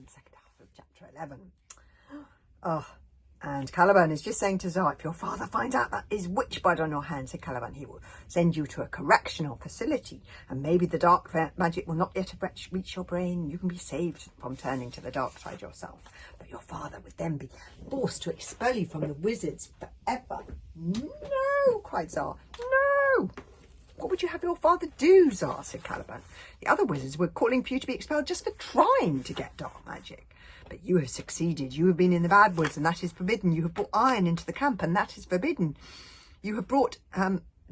second half of chapter 11. Oh, and Caliban is just saying to Tsar, if your father finds out that is witch blood on your hands, said Caliban, he will send you to a correctional facility, and maybe the dark magic will not yet have reached your brain. You can be saved from turning to the dark side yourself. But your father would then be forced to expel you from the wizards forever. No, cried Tsar. No! What would you have your father do, Tsar? Said Caliban. The other wizards were calling for you to be expelled just for trying to get dark magic. But you have succeeded. You have been in the bad woods, and that is forbidden. You have brought iron into the camp, and that is forbidden. You have brought,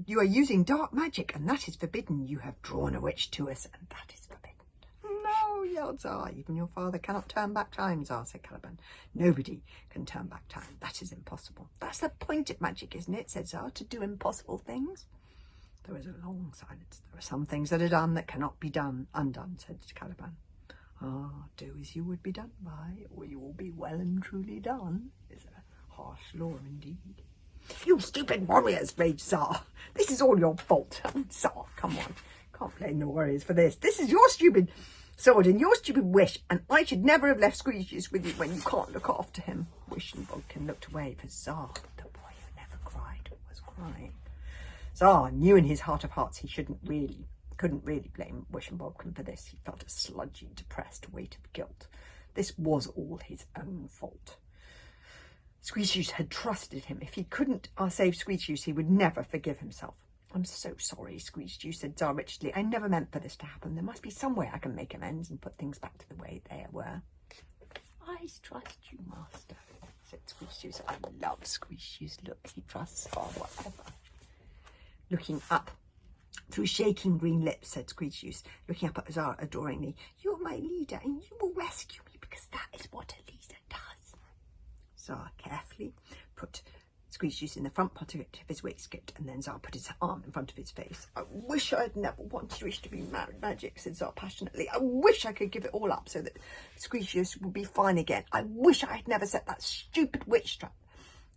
you are using dark magic, and that is forbidden. You have drawn a witch to us, and that is forbidden. No, yelled Tsar. Even your father cannot turn back time, Tsar, said Caliban. Nobody can turn back time. That is impossible. That's the point of magic, isn't it, said Tsar, to do impossible things. There was a long silence. There are some things that are done that cannot be undone, said Caliban. Ah, do as you would be done by, or you will be well and truly done, is a harsh law indeed. You stupid warriors, raged Tsar. This is all your fault. Tsar, come on. Can't blame the warriors for this. This is your stupid sword and your stupid wish, and I should never have left Squeakius with you when you can't look after him. Wish and Bodkin looked away, for Tsar, the boy who never cried, was crying. Tsar knew in his heart of hearts he couldn't really blame Wish and Bodkin for this. He felt a sludgy, depressed weight of guilt. This was all his own fault. Squeakius had trusted him. If he couldn't save Squeakius, he would never forgive himself. I'm so sorry, Squeakius, said Tsar wretchedly. I never meant for this to happen. There must be some way I can make amends and put things back to the way they were. I trust you, master, said Squeakius. I love Squeakius. Look, he trusts Tsar, whatever. Looking up through shaking green lips, said Squeakius, looking up at Tsar adoringly. You're my leader, and you will rescue me, because that is what a leader does. Tsar carefully put Squeakius in the front pocket of his waistcoat, and then Tsar put his arm in front of his face. I wish I had never wished to be married magic, said Tsar passionately. I wish I could give it all up so that Squeakius would be fine again. I wish I had never set that stupid witch trap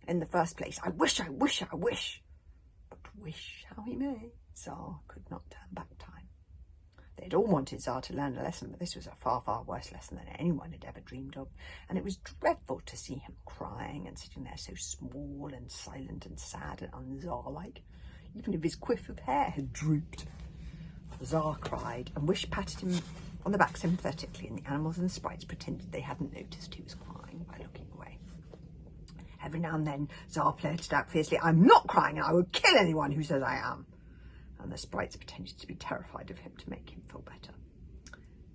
in the first place. I wish. But wish how he may, Tsar could not turn back time. They had all wanted Tsar to learn a lesson, but this was a far, far worse lesson than anyone had ever dreamed of, and it was dreadful to see him crying and sitting there so small and silent and sad and un-Tsar-like, even if his quiff of hair had drooped. The Tsar cried, and Wish patted him on the back sympathetically, and the animals and the sprites pretended they hadn't noticed he was crying by looking away. Every now and then, Tsar blurted out fiercely, I'm not crying, and I would kill anyone who says I am. And the sprites pretended to be terrified of him to make him feel better.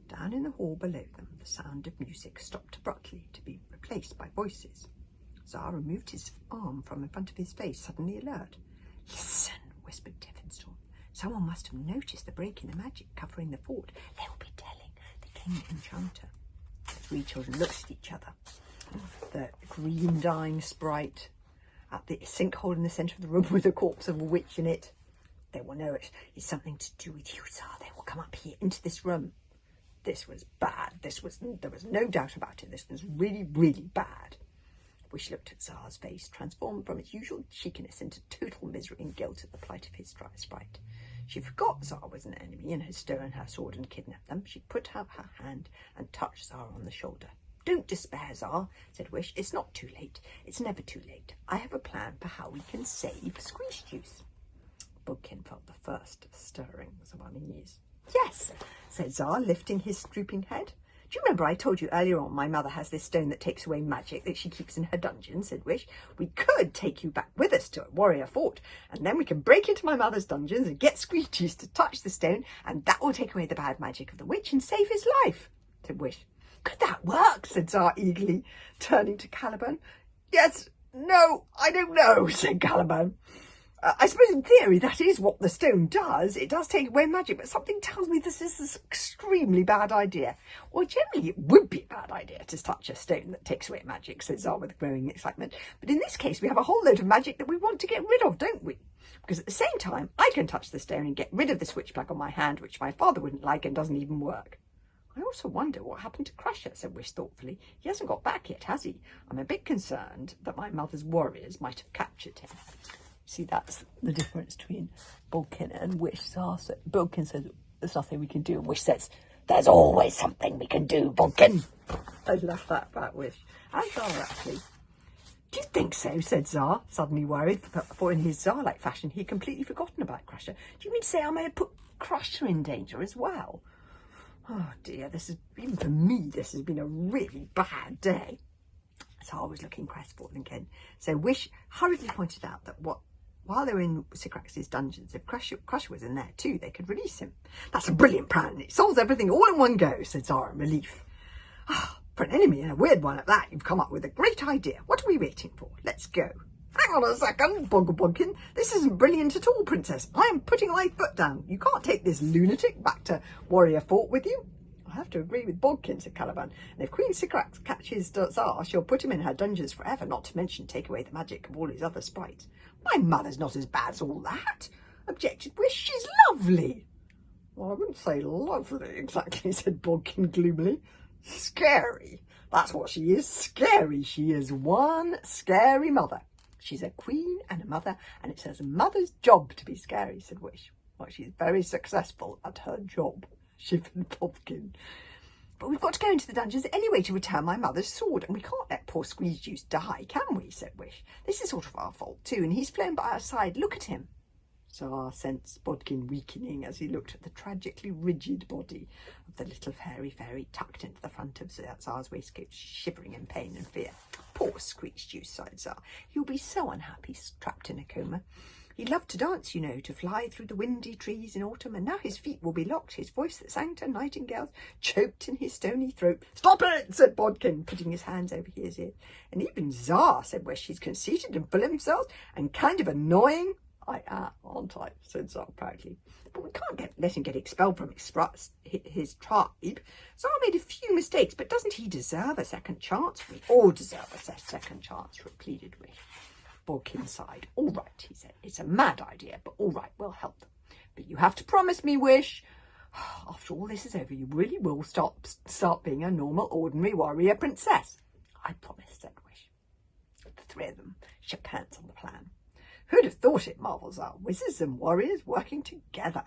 Down in the hall below them, the sound of music stopped abruptly to be replaced by voices. Tsar removed his arm from in front of his face, suddenly alert. Listen, whispered Tiffenstorm. Someone must have noticed the break in the magic covering the fort. They will be telling the King Enchanter. The three children looked at each other. The green dying sprite at the sinkhole in the centre of the room with the corpse of a witch in it. They will know it is something to do with you, Tsar. They will come up here into this room. This was bad. There was no doubt about it. This was really, really bad. Wish looked at Tsar's face, transformed from its usual cheekiness into total misery and guilt at the plight of his sprite. She forgot Tsar was an enemy and had stolen her sword and kidnapped them. She put out her hand and touched Tsar on the shoulder. Don't despair, Tsar, said Wish. It's not too late. It's never too late. I have a plan for how we can save Squeakius. Bodkin felt the first stirrings of unease. Yes, said Tsar, lifting his drooping head. Do you remember I told you earlier on my mother has this stone that takes away magic that she keeps in her dungeon, said Wish. We could take you back with us to a warrior fort, and then we can break into my mother's dungeons and get Squeakius to touch the stone, and that will take away the bad magic of the witch and save his life, said Wish. Could that work? Said Tsar eagerly, turning to Caliban. Yes, no, I don't know, said Caliban. I suppose in theory that is what the stone does. It does take away magic, but something tells me this is an extremely bad idea. Well, generally it would be a bad idea to touch a stone that takes away magic, said Tsar with growing excitement. But in this case, we have a whole load of magic that we want to get rid of, don't we? Because at the same time, I can touch the stone and get rid of the switch plug on my hand, which my father wouldn't like and doesn't even work. I also wonder what happened to Crusher, said Wish thoughtfully. He hasn't got back yet, has he? I'm a bit concerned that my mother's warriors might have captured him. See, that's the difference between Bodkin and Wish. So Bodkin says, there's nothing we can do, and Wish says, there's always something we can do, Bodkin. I love that about Wish. And Zara, actually. Do you think so? Said Zara, suddenly worried, for in his Zara-like fashion, he'd completely forgotten about Crusher. Do you mean to say I may have put Crusher in danger as well? Oh dear, even for me, this has been a really bad day. Zara was looking crestfallen again. So Wish hurriedly pointed out that while they were in Sycorax's dungeons, if Crusher was in there too, they could release him. That's a brilliant plan. It solves everything all in one go, said Zara in relief. Ah, for an enemy and a weird one at that, you've come up with a great idea. What are we waiting for? Let's go. Hang on a second, Bodkin. This isn't brilliant at all, Princess. I am putting my foot down. You can't take this lunatic back to Warrior Fort with you. I have to agree with Bodkin, said Caliban. And if Queen Sycorax catches Zara, she'll put him in her dungeons forever, not to mention take away the magic of all his other sprites. My mother's not as bad as all that, objected Wish. She's lovely. Well, I wouldn't say lovely exactly, said Bodkin gloomily. Scary. That's what she is, scary. She is one scary mother. She's a queen and a mother, and it's her mother's job to be scary, said Wish. Well, she's very successful at her job, shivered Bodkin. But we've got to go into the dungeons anyway to return my mother's sword, and we can't let poor Squeeze Juice die, can we, said Wish. This is sort of our fault too, and he's flown by our side. Look at him. Zara sensed Bodkin weakening as he looked at the tragically rigid body of the little fairy tucked into the front of Zara's waistcoat, shivering in pain and fear. Poor Squeeze Juice, sighed Zara. He'll be so unhappy, trapped in a coma. He loved to dance, you know, to fly through the windy trees in autumn, and now his feet will be locked, his voice that sang to nightingales choked in his stony throat. Stop it, said Bodkin, putting his hands over his ears. And even Zara, said Wish, he's conceited and full of himself and kind of annoying. I am, aren't I, said Zara proudly. But we can't let him get expelled from his tribe. Zara made a few mistakes, but doesn't he deserve a second chance? We all deserve a second chance, pleaded Wish. Bodkin sighed. All right, he said. It's a mad idea, but all right, we'll help them. But you have to promise me, Wish. After all this is over, you really will start being a normal, ordinary warrior princess. I promise, said Wish. The three of them shook hands on the plan. Who'd have thought it, marvelled Zara. Wizards and warriors working together.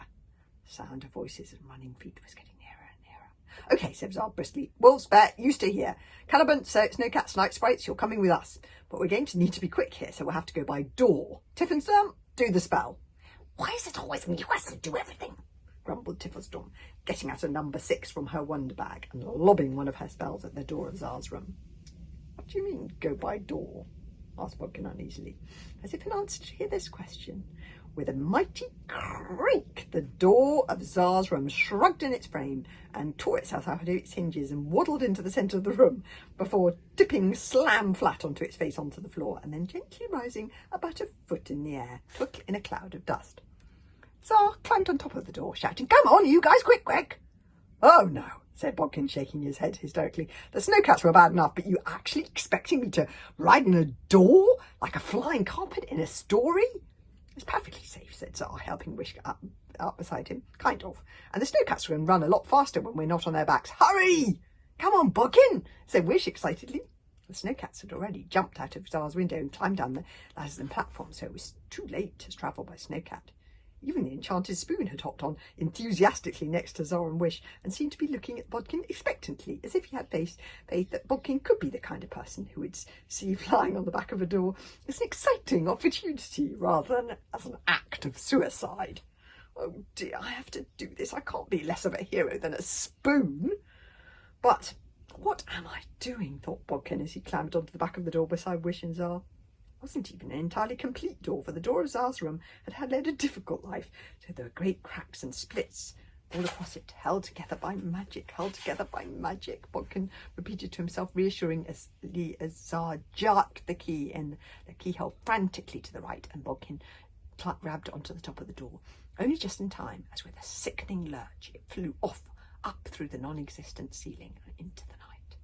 The sound of voices and running feet was getting nearer and nearer. Okay, said Zara briskly. Wolves, bear, you stay here. Caliban, Snowcats, Night Sprites, you're coming with us. But we're going to need to be quick here, so we'll have to go by door. Tiffenstorm, do the spell. Why is it always me who has to do everything? Grumbled Tiffenstorm, getting out a number 6 from her wonder bag and lobbing one of her spells at the door of Zara's room. What do you mean, go by door? Asked Bodkin uneasily, as if in answer to this question. With a mighty creak, the door of Zara's room shrugged in its frame and tore itself out of its hinges and waddled into the centre of the room before tipping slam flat onto its face onto the floor and then gently rising about a foot in the air in a cloud of dust. Zara climbed on top of the door, shouting, "Come on, you guys, quick, quick!" "Oh, no," said Bodkin, shaking his head hysterically. "The Snowcats were bad enough, but you actually expecting me to ride in a door like a flying carpet in a story?" "It's perfectly safe," said Zara, helping Wish up beside him. "Kind of. And the Snowcats can run a lot faster when we're not on their backs. Hurry! Come on, Bodkin," said Wish excitedly. The Snowcats had already jumped out of Zara's window and climbed down the ladders and platform, so it was too late to travel by Snowcat. Even the enchanted spoon had hopped on enthusiastically next to Zara and Wish and seemed to be looking at Bodkin expectantly, as if he had faith that Bodkin could be the kind of person who would see flying on the back of a door as an exciting opportunity rather than as an act of suicide. "Oh dear, I have to do this. I can't be less of a hero than a spoon." "But what am I doing?" thought Bodkin as he clambered onto the back of the door beside Wish and Zara. It wasn't even an entirely complete door, for the door of Zara's room had led a difficult life, so there were great cracks and splits all across it, held together by magic, Bodkin repeated to himself reassuringly as Zara jerked the key in the keyhole frantically to the right, and Bodkin grabbed onto the top of the door, only just in time, as with a sickening lurch it flew off, up through the non-existent ceiling and into the night.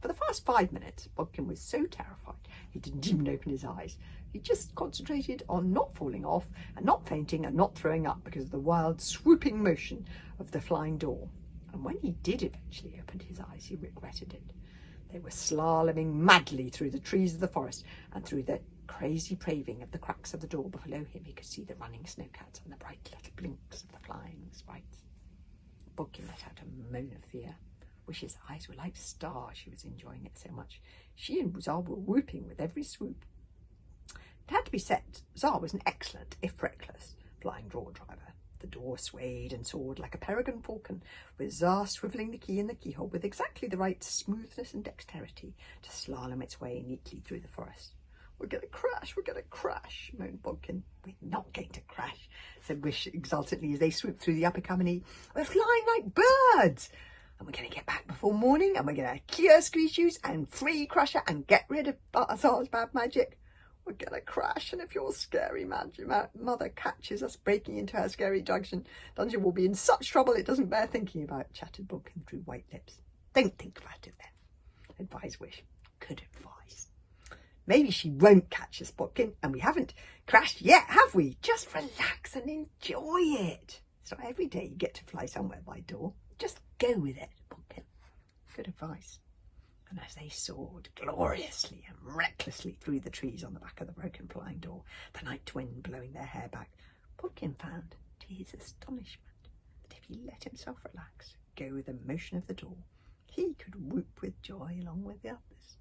For the first 5 minutes, Bodkin was so terrified he didn't even open his eyes. He just concentrated on not falling off and not fainting and not throwing up because of the wild, swooping motion of the flying door. And when he did eventually open his eyes, he regretted it. They were slaloming madly through the trees of the forest, and through the crazy paving of the cracks of the door below him he could see the running Snowcats and the bright little blinks of the flying sprites. Bodkin let out a moan of fear. Wish's eyes were like stars, she was enjoying it so much. She and Tsar were whooping with every swoop. It had to be said, Tsar was an excellent, if reckless, flying drawer driver. The door swayed and soared like a peregrine falcon, with Tsar swivelling the key in the keyhole with exactly the right smoothness and dexterity to slalom its way neatly through the forest. "We're going to crash," moaned Bodkin. "We're not going to crash," said Wish exultantly as they swooped through the upper Carmody. "We're flying like birds, and we're going to get back before morning, and we're going to cure Squeezes and free Crusher and get rid of Tsar's bad magic. We're going to crash, and if your scary mother catches us breaking into her scary dungeon, we'll be in such trouble it doesn't bear thinking about," chattered Bodkin through white lips. "Don't think about it then," advised Wish. Good advice. "Maybe she won't catch us, Bodkin, and we haven't crashed yet, have we? Just relax and enjoy it. It's not every day you get to fly somewhere by door. Just go with it, Bodkin." Good advice. And as they soared gloriously and recklessly through the trees on the back of the broken flying door, the night wind blowing their hair back, Bodkin found, to his astonishment, that if he let himself relax, go with the motion of the door, he could whoop with joy along with the others.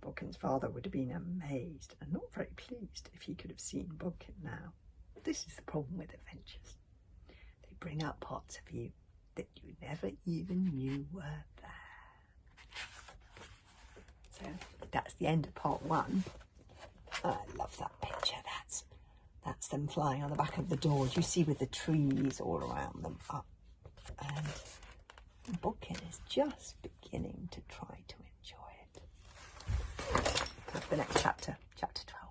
Bodkin's father would have been amazed and not very pleased if he could have seen Bodkin now. This is the problem with adventures. They bring out parts of you that you never even knew were there. So that's the end of part 1. I love that picture. That's them flying on the back of the door. Do you see, with the trees all around them up? And Bodkin is just beginning to try to enjoy it. The next chapter, chapter 12.